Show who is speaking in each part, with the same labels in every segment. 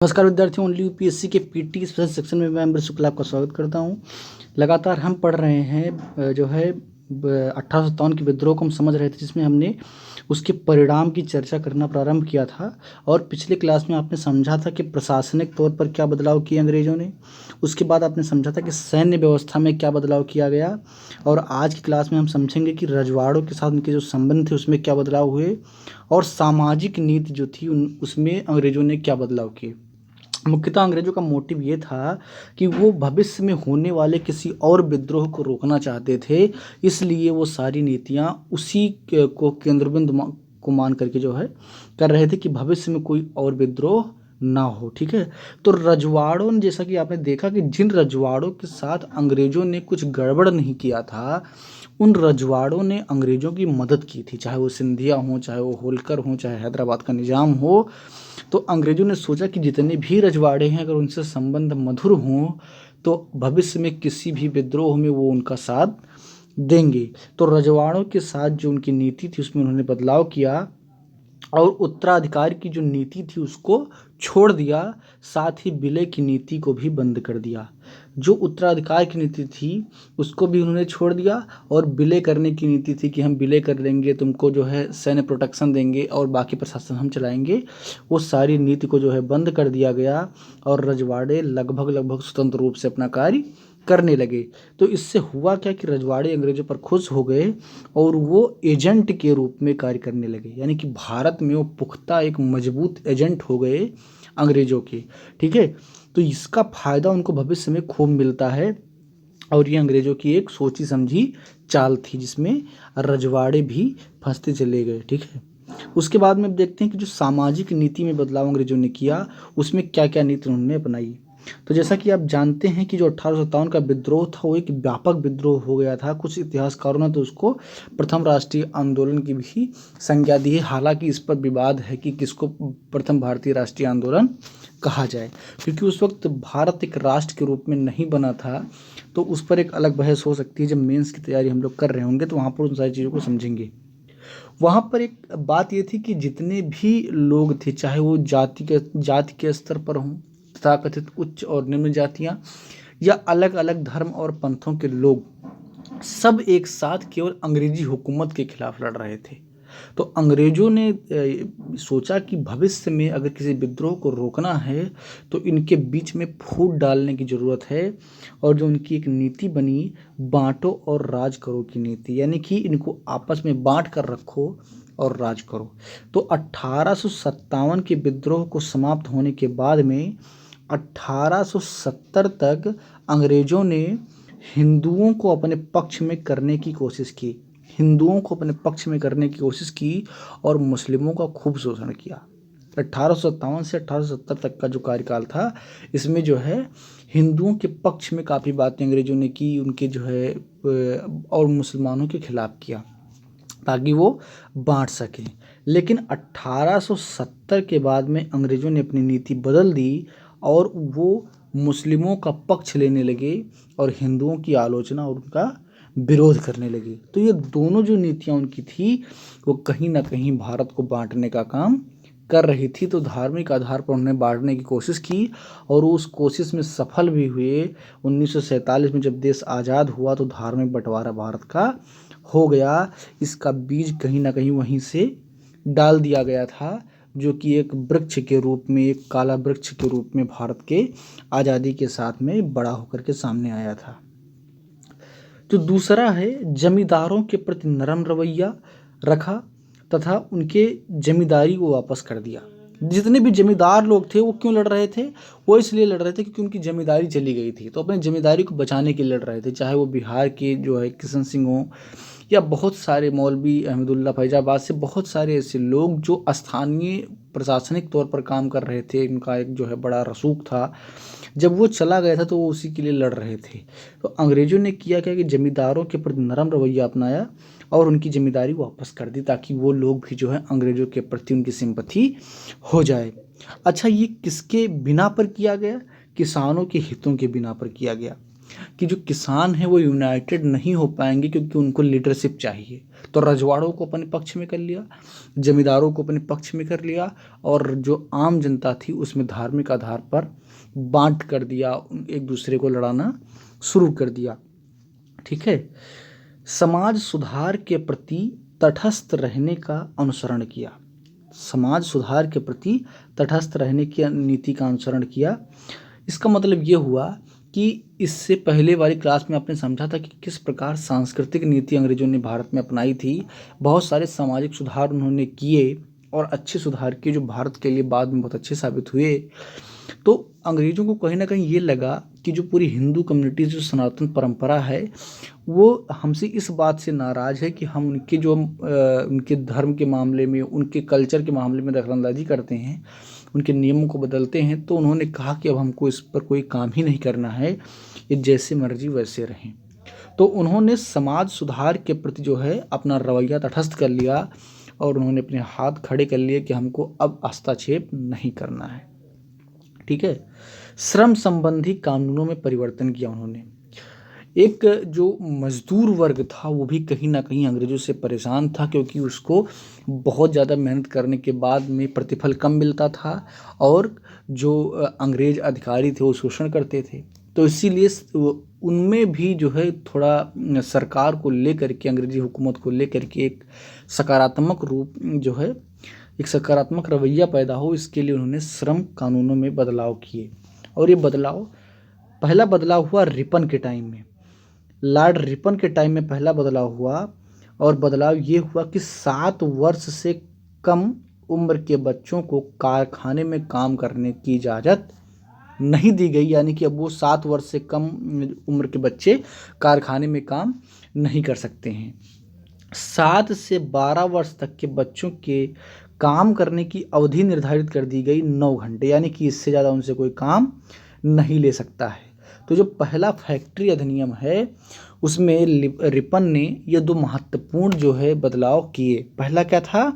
Speaker 1: नमस्कार विद्यार्थियों, only UPSC के पीटी स्पेशल सेक्शन में मैं अमृत शुक्ला आपका स्वागत करता हूं। लगातार हम पढ़ रहे हैं जो है 1857 के विद्रोह को हम समझ रहे थे, जिसमें हमने उसके परिणाम की चर्चा करना प्रारंभ किया था। और पिछले क्लास में आपने समझा था कि प्रशासनिक तौर पर क्या बदलाव किए अंग्रेजों ने। उसके बाद आपने समझा था कि सैन्य व्यवस्था में क्या बदलाव किया गया। और आज की क्लास में हम समझेंगे कि रजवाड़ों के साथ उनके जो संबंध थे उसमें क्या बदलाव हुए, और सामाजिक नीति जो थी उसमें अंग्रेजों ने क्या बदलाव किए। मुख्यतः अंग्रेजों का मोटिव ये था कि वो भविष्य में होने वाले किसी और विद्रोह को रोकना चाहते थे। इसलिए वो सारी नीतियां उसी को केंद्रबिंदु को मान करके जो है कर रहे थे कि भविष्य में कोई और विद्रोह ना हो। ठीक है, तो रजवाड़ों ने, जैसा कि आपने देखा कि जिन रजवाड़ों के साथ अंग्रेजों ने कुछ गड़बड़ नहीं किया था, उन रजवाड़ों ने अंग्रेजों की मदद की थी। चाहे वो सिंधिया हों, चाहे वो होलकर हों, चाहे हैदराबाद का निज़ाम हो। तो अंग्रेजों ने सोचा कि जितने भी रजवाड़े हैं, अगर उनसे संबंध मधुर हों तो भविष्य में किसी भी विद्रोह में वो उनका साथ देंगे। तो रजवाड़ों के साथ जो उनकी नीति थी उसमें उन्होंने बदलाव किया और उत्तराधिकार की जो नीति थी उसको छोड़ दिया। साथ ही विलय की नीति को भी बंद कर दिया। जो उत्तराधिकार की नीति थी उसको भी उन्होंने छोड़ दिया, और विलय करने की नीति थी कि हम विलय कर लेंगे, तुमको जो है सैन्य प्रोटेक्शन देंगे और बाकी प्रशासन हम चलाएंगे, वो सारी नीति को जो है बंद कर दिया गया। और रजवाड़े लगभग लगभग स्वतंत्र रूप से अपना कार्य करने लगे। तो इससे हुआ क्या कि रजवाड़े अंग्रेजों पर खुश हो गए और वो एजेंट के रूप में कार्य करने लगे। यानी कि भारत में वो पुख्ता एक मजबूत एजेंट हो गए अंग्रेजों के। ठीक है, तो इसका फायदा उनको भविष्य में खूब मिलता है। और ये अंग्रेजों की एक सोची समझी चाल थी, जिसमें रजवाड़े भी फंसते चले गए। ठीक है, उसके बाद में देखते हैं कि जो सामाजिक नीति में बदलाव अंग्रेजों ने किया उसमें क्या क्या नीति उन्होंने अपनाई। तो जैसा कि आप जानते हैं कि जो 1857 का विद्रोह था वो एक व्यापक विद्रोह हो गया था। कुछ इतिहासकारों ने तो उसको प्रथम राष्ट्रीय आंदोलन की भी संज्ञा दी है। हालांकि इस पर विवाद है कि किसको प्रथम भारतीय राष्ट्रीय आंदोलन कहा जाए, क्योंकि उस वक्त भारत एक राष्ट्र के रूप में नहीं बना था। तो उस पर एक अलग बहस हो सकती है। जब मेंस की तैयारी हम लोग कर रहे होंगे तो वहाँ पर उन सारी चीज़ों को समझेंगे। वहाँ पर एक बात ये थी कि जितने भी लोग थे, चाहे वो जाति के स्तर पर हों, तथाकथित उच्च और निम्न जातियाँ, या अलग अलग धर्म और पंथों के लोग, सब एक साथ केवल अंग्रेजी हुकूमत के खिलाफ लड़ रहे थे। तो अंग्रेजों ने सोचा कि भविष्य में अगर किसी विद्रोह को रोकना है तो इनके बीच में फूट डालने की ज़रूरत है। और जो उनकी एक नीति बनी, बांटो और राज करो की नीति, यानी कि इनको आपस में बांट कर रखो और राज करो। तो 1857 के विद्रोह को समाप्त होने के बाद में 1870 तक अंग्रेजों ने हिंदुओं को अपने पक्ष में करने की कोशिश की। हिंदुओं को अपने पक्ष में करने की कोशिश की और मुस्लिमों का खूब शोषण किया। 1857 से 1870 तक का जो कार्यकाल था, इसमें जो है हिंदुओं के पक्ष में काफ़ी बातें अंग्रेजों ने की, उनके जो है और मुसलमानों के खिलाफ किया ताकि वो बांट सकें। लेकिन 1870 के बाद में अंग्रेजों ने अपनी नीति बदल दी और वो मुस्लिमों का पक्ष लेने लगे और हिंदुओं की आलोचना और उनका विरोध करने लगे। तो ये दोनों जो नीतियाँ उनकी थी वो कहीं ना कहीं भारत को बांटने का काम कर रही थी। तो धार्मिक आधार पर उन्होंने बांटने की कोशिश की और उस कोशिश में सफल भी हुए। 1947 में जब देश आज़ाद हुआ तो धार्मिक बंटवारा भारत का हो गया। इसका बीज कहीं ना कहीं वहीं से डाल दिया गया था, जो कि एक वृक्ष के रूप में, एक काला वृक्ष के रूप में भारत के आज़ादी के साथ में बड़ा होकर के सामने आया था। तो दूसरा है, जमींदारों के प्रति नरम रवैया रखा तथा उनके जमींदारी को वापस कर दिया। जितने भी जमींदार लोग थे वो क्यों लड़ रहे थे? वो इसलिए लड़ रहे थे क्योंकि उनकी जमींदारी चली गई थी, तो अपनी जमींदारी को बचाने के लिए लड़ रहे थे। चाहे वो बिहार के जो है किशन सिंह हो, या बहुत सारे मौलवी अहमदुल्ला फैजाबाद से बहुत सारे ऐसे लोग जो स्थानीय प्रशासनिक तौर पर काम कर रहे थे, इनका एक जो है बड़ा रसूख था। जब वो चला गया था तो वो उसी के लिए लड़ रहे थे। तो अंग्रेजों ने किया क्या कि जमींदारों के प्रति नरम रवैया अपनाया और उनकी जमींदारी वापस कर दी, ताकि वो लोग भी जो है अंग्रेजों के प्रति उनकी सिंपैथी हो जाए। अच्छा, ये किसके बिना पर किया गया? किसानों के हितों के बिना पर किया गया। कि जो किसान हैं वो यूनाइटेड नहीं हो पाएंगे क्योंकि उनको लीडरशिप चाहिए। तो रजवाड़ों को अपने पक्ष में कर लिया, जमींदारों को अपने पक्ष में कर लिया, और जो आम जनता थी उसमें धार्मिक आधार पर बांट कर दिया, एक दूसरे को लड़ाना शुरू कर दिया। ठीक है। समाज सुधार के प्रति तटस्थ रहने का अनुसरण किया। समाज सुधार के प्रति तटस्थ रहने की नीति का अनुसरण किया। इसका मतलब ये हुआ कि इससे पहले वाली क्लास में आपने समझा था कि किस प्रकार सांस्कृतिक नीति अंग्रेजों ने भारत में अपनाई थी। बहुत सारे सामाजिक सुधार उन्होंने किए और अच्छे सुधार किए जो भारत के लिए बाद में बहुत अच्छे साबित हुए। तो अंग्रेजों को कहीं ना कहीं ये लगा कि जो पूरी हिंदू कम्युनिटी जो सनातन परंपरा है वो हमसे इस बात से नाराज़ है कि हम उनके जो उनके धर्म के मामले में, उनके कल्चर के मामले में दखलंदाजी करते हैं, उनके नियमों को बदलते हैं। तो उन्होंने कहा कि अब हमको इस पर कोई काम ही नहीं करना है, ये जैसे मर्जी वैसे रहें। तो उन्होंने समाज सुधार के प्रति जो है अपना रवैया तटस्थ कर लिया और उन्होंने अपने हाथ खड़े कर लिए कि हमको अब हस्तक्षेप नहीं करना है। ठीक है। श्रम संबंधी कानूनों में परिवर्तन किया उन्होंने। एक जो मजदूर वर्ग था वो भी कहीं ना कहीं अंग्रेजों से परेशान था क्योंकि उसको बहुत ज़्यादा मेहनत करने के बाद में प्रतिफल कम मिलता था और जो अंग्रेज अधिकारी थे वो शोषण करते थे। तो इसीलिए उनमें भी जो है थोड़ा सरकार को लेकर के, अंग्रेजी हुकूमत को लेकर के एक सकारात्मक रूप जो है, एक सकारात्मक रवैया पैदा हो, इसके लिए उन्होंने श्रम कानूनों में बदलाव किए। और ये बदलाव, पहला बदलाव हुआ रिपन के टाइम में, लॉर्ड रिपन के टाइम में पहला बदलाव हुआ। और बदलाव ये हुआ कि 7 वर्ष से कम उम्र के बच्चों को कारखाने में काम करने की इजाज़त नहीं दी गई, यानी कि अब वो 7 वर्ष से कम उम्र के बच्चे कारखाने में काम नहीं कर सकते हैं। 7 से 12 वर्ष तक के बच्चों के काम करने की अवधि निर्धारित कर दी गई 9 घंटे, यानी कि इससे ज़्यादा उनसे कोई काम नहीं ले सकता है। तो जो पहला फैक्ट्री अधिनियम है उसमें रिपन ने ये 2 महत्वपूर्ण जो है बदलाव किए। पहला क्या था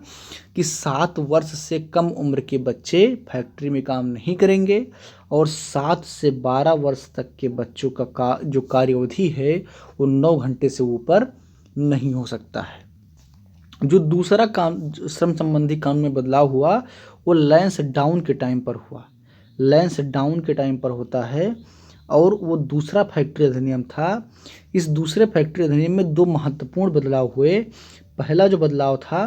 Speaker 1: कि 7 वर्ष से कम उम्र के बच्चे फैक्ट्री में काम नहीं करेंगे और 7 से 12 वर्ष तक के बच्चों का जो कार्य अवधि है वो 9 घंटे से ऊपर नहीं हो सकता है। जो दूसरा श्रम संबंधी कानून में बदलाव हुआ वो लैंस डाउन के टाइम पर हुआ। लैंस डाउन के टाइम पर होता है और वो दूसरा फैक्ट्री अधिनियम था। इस दूसरे फैक्ट्री अधिनियम में 2 महत्वपूर्ण बदलाव हुए। पहला जो बदलाव था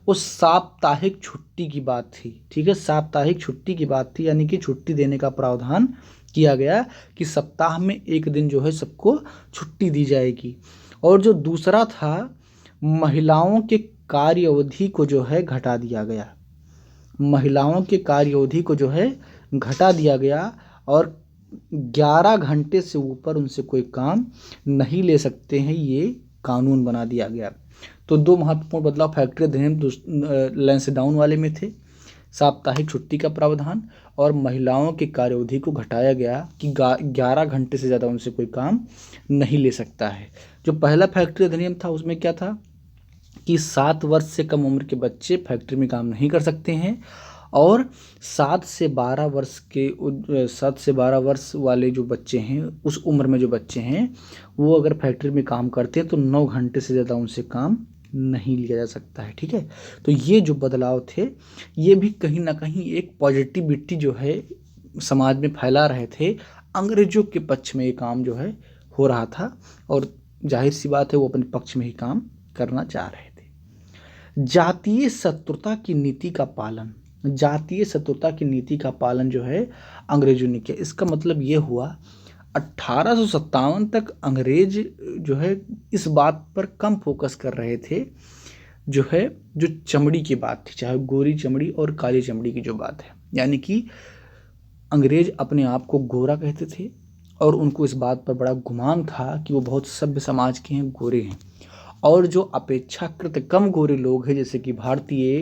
Speaker 1: वो साप्ताहिक छुट्टी की बात थी। ठीक है, साप्ताहिक छुट्टी की बात थी, यानी कि छुट्टी देने का प्रावधान किया गया कि सप्ताह में एक दिन जो है सबको छुट्टी दी जाएगी। और जो दूसरा था, महिलाओं के कार्य अवधि को जो है घटा दिया गया। महिलाओं के कार्य अवधि को जो है घटा दिया गया और 11 घंटे से ऊपर उनसे कोई काम नहीं ले सकते हैं, ये कानून बना दिया गया। तो 2 महत्वपूर्ण बदलाव फैक्ट्री अधिनियम लैंस डाउन वाले में थे, साप्ताहिक छुट्टी का प्रावधान और महिलाओं के कार्य अवधि को घटाया गया कि 11 घंटे से ज़्यादा उनसे कोई काम नहीं ले सकता है। जो पहला फैक्ट्री अधिनियम था उसमें क्या था कि 7 वर्ष से कम उम्र के बच्चे फैक्ट्री में काम नहीं कर सकते हैं और 7 से 12 वर्ष वाले जो बच्चे हैं, उस उम्र में जो बच्चे हैं वो अगर फैक्ट्री में काम करते हैं तो 9 घंटे से ज़्यादा उनसे काम नहीं लिया जा सकता है। ठीक है, तो ये जो बदलाव थे ये भी कहीं ना कहीं एक पॉजिटिविटी जो है समाज में फैला रहे थे। अंग्रेजों के पक्ष में ये काम जो है हो रहा था और जाहिर सी बात है वो अपने पक्ष में ही काम करना चाह रहे थे। जातीय शत्रुता की नीति का पालन, जातीय शत्रुता की नीति का पालन जो है अंग्रेजों ने किया। इसका मतलब ये हुआ 1857 तक अंग्रेज जो है इस बात पर कम फोकस कर रहे थे, जो है जो चमड़ी की बात थी, चाहे गोरी चमड़ी और काली चमड़ी की जो बात है, यानी कि अंग्रेज अपने आप को गोरा कहते थे और उनको इस बात पर बड़ा गुमान था कि वो बहुत सभ्य समाज के हैं, गोरे हैं। और जो अपेक्षाकृत कम गोरे लोग हैं जैसे कि भारतीय,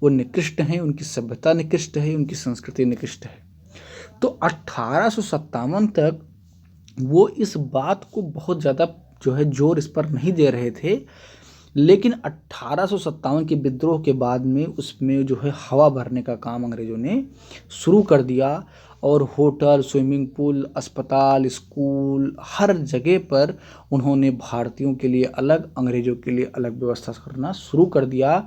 Speaker 1: वो निकृष्ट हैं, उनकी सभ्यता निकृष्ट है, उनकी संस्कृति निकृष्ट है। तो 1857 तक वो इस बात को बहुत ज़्यादा जो है जोर इस पर नहीं दे रहे थे, लेकिन 1857 के विद्रोह के बाद में उसमें जो है हवा भरने का काम अंग्रेजों ने शुरू कर दिया और होटल, स्विमिंग पूल, अस्पताल, स्कूल, हर जगह पर उन्होंने भारतीयों के लिए अलग, अंग्रेज़ों के लिए अलग व्यवस्था करना शुरू कर दिया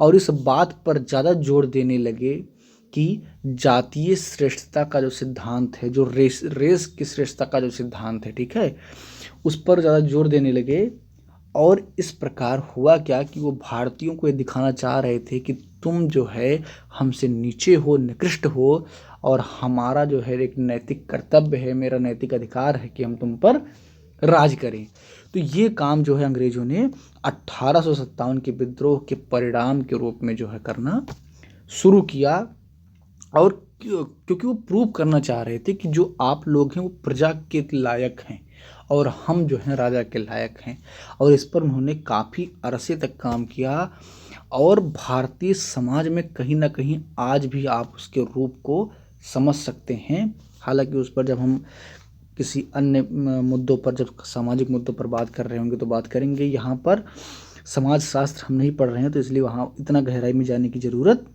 Speaker 1: और इस बात पर ज़्यादा जोर देने लगे कि जातीय श्रेष्ठता का जो सिद्धांत है, जो रेस की श्रेष्ठता का जो सिद्धांत है, ठीक है, उस पर ज़्यादा जोर देने लगे। और इस प्रकार हुआ क्या कि वो भारतीयों को ये दिखाना चाह रहे थे कि तुम जो है हमसे नीचे हो, निकृष्ट हो, और हमारा जो है एक नैतिक कर्तव्य है, मेरा नैतिक अधिकार है कि हम तुम पर राज करें। तो ये काम जो है अंग्रेज़ों ने 1857 के विद्रोह के परिणाम के रूप में जो है करना शुरू किया। और क्योंकि वो प्रूव करना चाह रहे थे कि जो आप लोग हैं वो प्रजा के लायक हैं और हम जो हैं राजा के लायक हैं। और इस पर उन्होंने काफ़ी अरसे तक काम किया और भारतीय समाज में कहीं ना कहीं आज भी आप उसके रूप को समझ सकते हैं। हालांकि उस पर जब हम किसी अन्य मुद्दों पर, जब सामाजिक मुद्दों पर बात कर रहे होंगे तो बात करेंगे। यहाँ पर समाज शास्त्र हम नहीं पढ़ रहे हैं तो इसलिए वहाँ इतना गहराई में जाने की ज़रूरत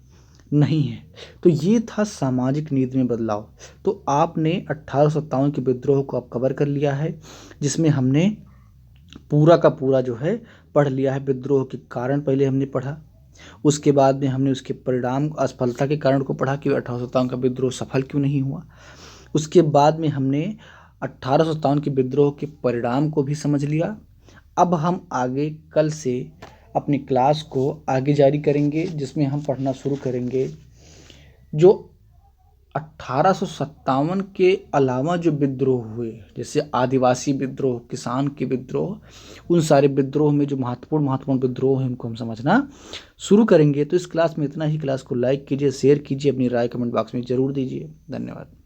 Speaker 1: नहीं है। तो ये था सामाजिक नीति में बदलाव। तो आपने 1857 के विद्रोह को आप कवर कर लिया है, जिसमें हमने पूरा का पूरा जो है पढ़ लिया है। विद्रोह के कारण पहले हमने पढ़ा, उसके बाद में हमने उसके परिणाम, असफलता के कारण को पढ़ा कि 1857 का विद्रोह सफल क्यों नहीं हुआ। उसके बाद में हमने 1857 के विद्रोह के परिणाम को भी समझ लिया। अब हम आगे कल से अपनी क्लास को आगे जारी करेंगे, जिसमें हम पढ़ना शुरू करेंगे जो 1857 के अलावा जो विद्रोह हुए, जैसे आदिवासी विद्रोह, किसान के विद्रोह, उन सारे विद्रोह में जो महत्वपूर्ण विद्रोह हैं उनको हम समझना शुरू करेंगे। तो इस क्लास में इतना ही। क्लास को लाइक कीजिए, शेयर कीजिए, अपनी राय कमेंट बॉक्स में ज़रूर दीजिए। धन्यवाद।